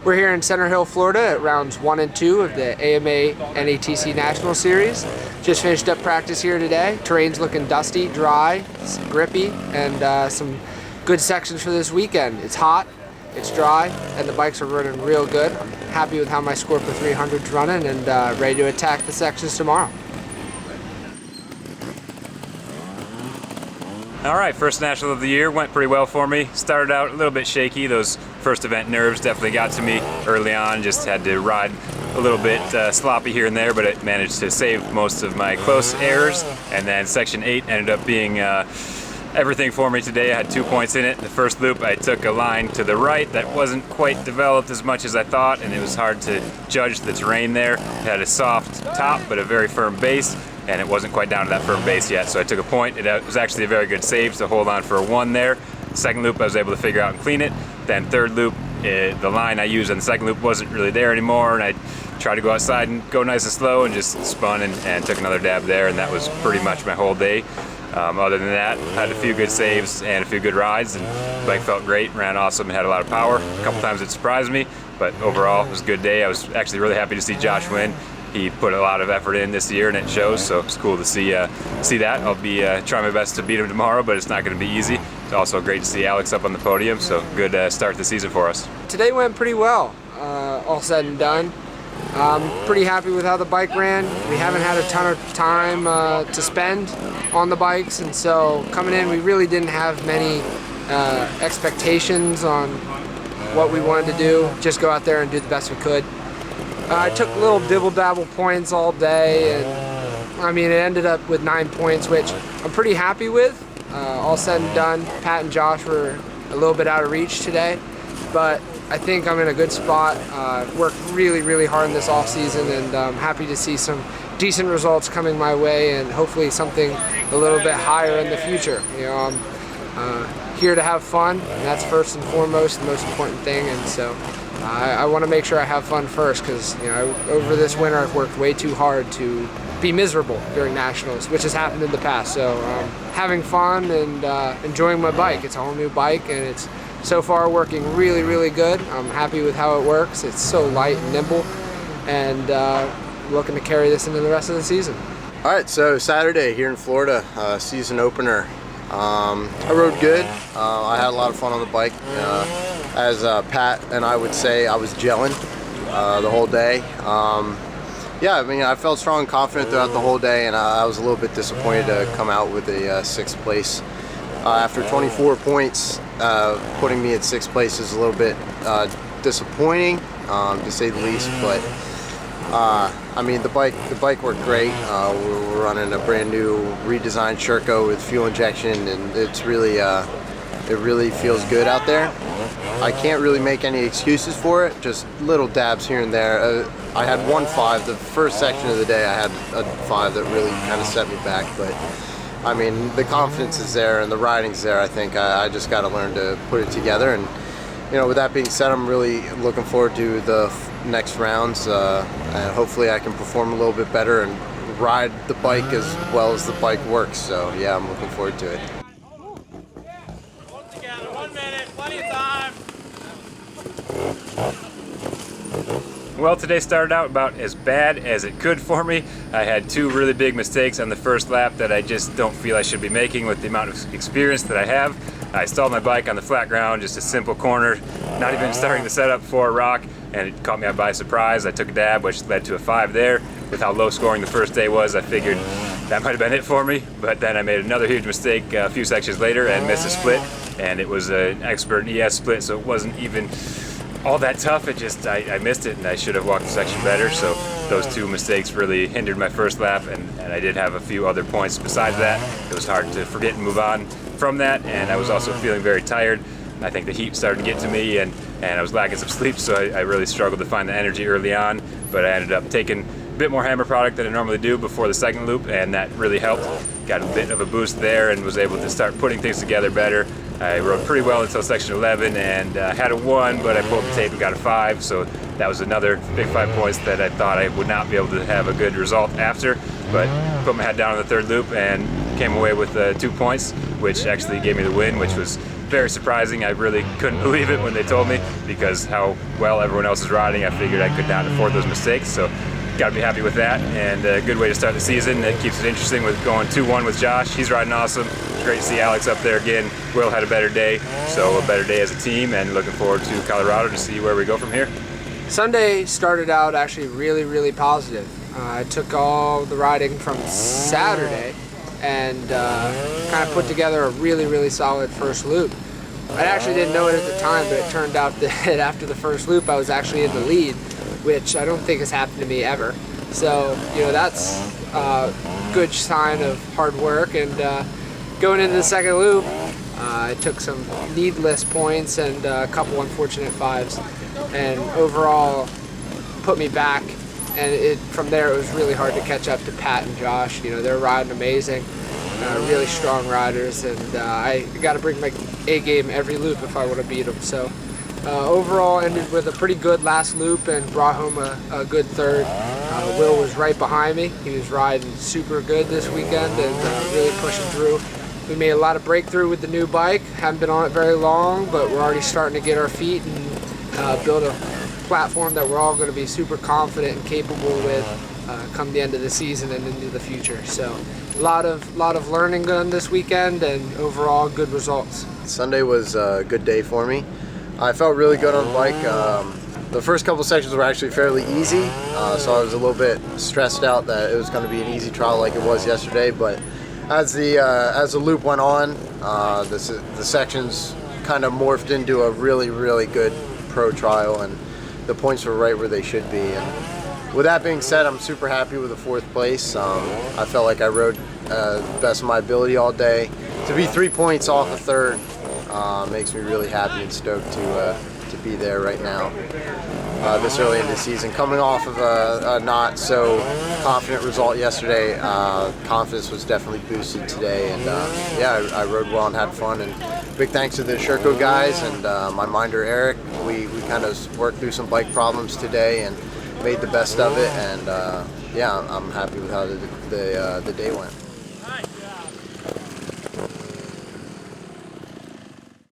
We're here in Center Hill, Florida at rounds 1 and 2 of the AMA NATC National Series. Just finished up practice here today. Terrain's looking dusty, dry, grippy, and some good sections for this weekend. It's hot, it's dry, and the bikes are running real good. I'm happy with how my Scorpa 300's running and ready to attack the sections tomorrow. All right, first national of the year went pretty well for me. Started out a little bit shaky. Those first event nerves definitely got to me early on. Just had to ride a little bit sloppy here and there, but it managed to save most of my close errors. And then section 8 ended up being everything for me today. I had 2 points in it. The first loop I took a line to the right that wasn't quite developed as much as I thought, and it was hard to judge the terrain there. It had a soft top but a very firm base, and it wasn't quite down to that firm base yet, so I took a point. It was actually a very good save to hold on for a 1 there. Second loop I was able to figure out and clean it. Then third loop, the line I used on the second loop wasn't really there anymore, and I tried to go outside and go nice and slow and just spun and took another dab there, and that was pretty much my whole day. Other than that, had a few good saves and a few good rides, and the bike felt great, ran awesome, had a lot of power. A couple times it surprised me, but overall it was a good day. I was actually really happy to see Josh win. He put a lot of effort in this year and it shows, so it's cool to see that. I'll be trying my best to beat him tomorrow, but it's not going to be easy. It's also great to see Alex up on the podium, so good start to the season for us. Today went pretty well, all said and done. Pretty happy with how the bike ran. We haven't had a ton of time to spend on the bikes, and so coming in we really didn't have many expectations on what we wanted to do. Just go out there and do the best we could. I took little dibble-dabble points all day, and I mean it ended up with 9 points, which I'm pretty happy with. All said and done, Pat and Josh were a little bit out of reach today, but I think I'm in a good spot. Worked really hard in this off season, and I'm happy to see some decent results coming my way, and hopefully something a little bit higher in the future. You know, I'm here to have fun, and that's first and foremost the most important thing. And so I want to make sure I have fun first, because you know over this winter I've worked way too hard to be miserable during nationals, which has happened in the past. So having fun and enjoying my bike. It's a whole new bike, and it's so far working really good. I'm happy with how it works. It's so light and nimble, and looking to carry this into the rest of the season. All right, so Saturday here in Florida, season opener. I rode good. I had a lot of fun on the bike. As Pat and I would say, I was gelling the whole day. Yeah, I mean, I felt strong and confident throughout the whole day, and I was a little bit disappointed to come out with a 6th place. After 24 points, putting me at 6th place is a little bit disappointing, to say the least. But I mean, the bike worked great. We're running a brand new redesigned Sherco with fuel injection, and it's really it really feels good out there. I can't really make any excuses for it, just little dabs here and there. I had 1.5, the first section of the day I had a 5 that really kind of set me back, but I mean the confidence is there and the riding's there. I think I just got to learn to put it together, and you know, with that being said, I'm really looking forward to the next rounds, and hopefully I can perform a little bit better and ride the bike as well as the bike works. So yeah, I'm looking forward to it. Together, 1 minute, plenty of time. Well, today started out about as bad as it could for me. I had 2 really big mistakes on the first lap that I just don't feel I should be making with the amount of experience that I have. I stalled my bike on the flat ground, just a simple corner, not even starting the setup for a rock, and it caught me by surprise. I took a dab, which led to a 5 there. With how low scoring the first day was, I figured that might have been it for me, but then I made another huge mistake a few sections later and missed a split, and it was an expert ES split, so it wasn't even all that tough. It just, I missed it, and I should have walked the section better. So those 2 mistakes really hindered my first lap, and I did have a few other points besides that. It was hard to forget and move on from that, and I was also feeling very tired. I think the heat started to get to me, and I was lacking some sleep, so I really struggled to find the energy early on, but I ended up taking a bit more hammer product than I normally do before the second loop, and that really helped. Got a bit of a boost there and was able to start putting things together better. I rode pretty well until section 11 and had a 1, but I pulled the tape and got a 5, so that was another big 5 points that I thought I would not be able to have a good result after, but put my head down on the third loop and came away with 2 points, which actually gave me the win, which was very surprising. I really couldn't believe it when they told me, because how well everyone else is riding. I figured I could not afford those mistakes, so got to be happy with that, and a good way to start the season. It keeps it interesting with going 2-1 with Josh. He's riding awesome. Great to see Alex up there again. Will had a better day, so a better day as a team, and looking forward to Colorado to see where we go from here. Sunday started out actually really positive. I took all the riding from Saturday and kind of put together a really solid first loop. I actually didn't know it at the time, but it turned out that after the first loop I was actually in the lead, which I don't think has happened to me ever. So, you know, that's a good sign of hard work. And going into the second loop, I took some needless points and a couple unfortunate fives, and overall put me back. And from there, it was really hard to catch up to Pat and Josh. You know, they're riding amazing, really strong riders, and I got to bring my A game every loop if I want to beat them. So overall, ended with a pretty good last loop and brought home a good third. Will was right behind me. He was riding super good this weekend and really pushing through. We made a lot of breakthrough with the new bike. Haven't been on it very long, but we're already starting to get our feet and build a platform that we're all going to be super confident and capable with come the end of the season and into the future. So a lot of learning done this weekend, and overall good results. Sunday was a good day for me. I felt really good on the bike. The first couple sections were actually fairly easy, so I was a little bit stressed out that it was going to be an easy trial like it was yesterday. But as the loop went on, the sections kind of morphed into a really good pro trial, and the points were right where they should be. And with that being said, I'm super happy with the fourth place. I felt like I rode the best of my ability all day. To be 3 points off a third makes me really happy and stoked to be there right now. This early in the season, coming off of a not so confident result yesterday, confidence was definitely boosted today, and yeah, I rode well and had fun. And big thanks to the Sherco guys and my minder Eric. We kind of worked through some bike problems today and made the best of it, and yeah, I'm happy with how the day went.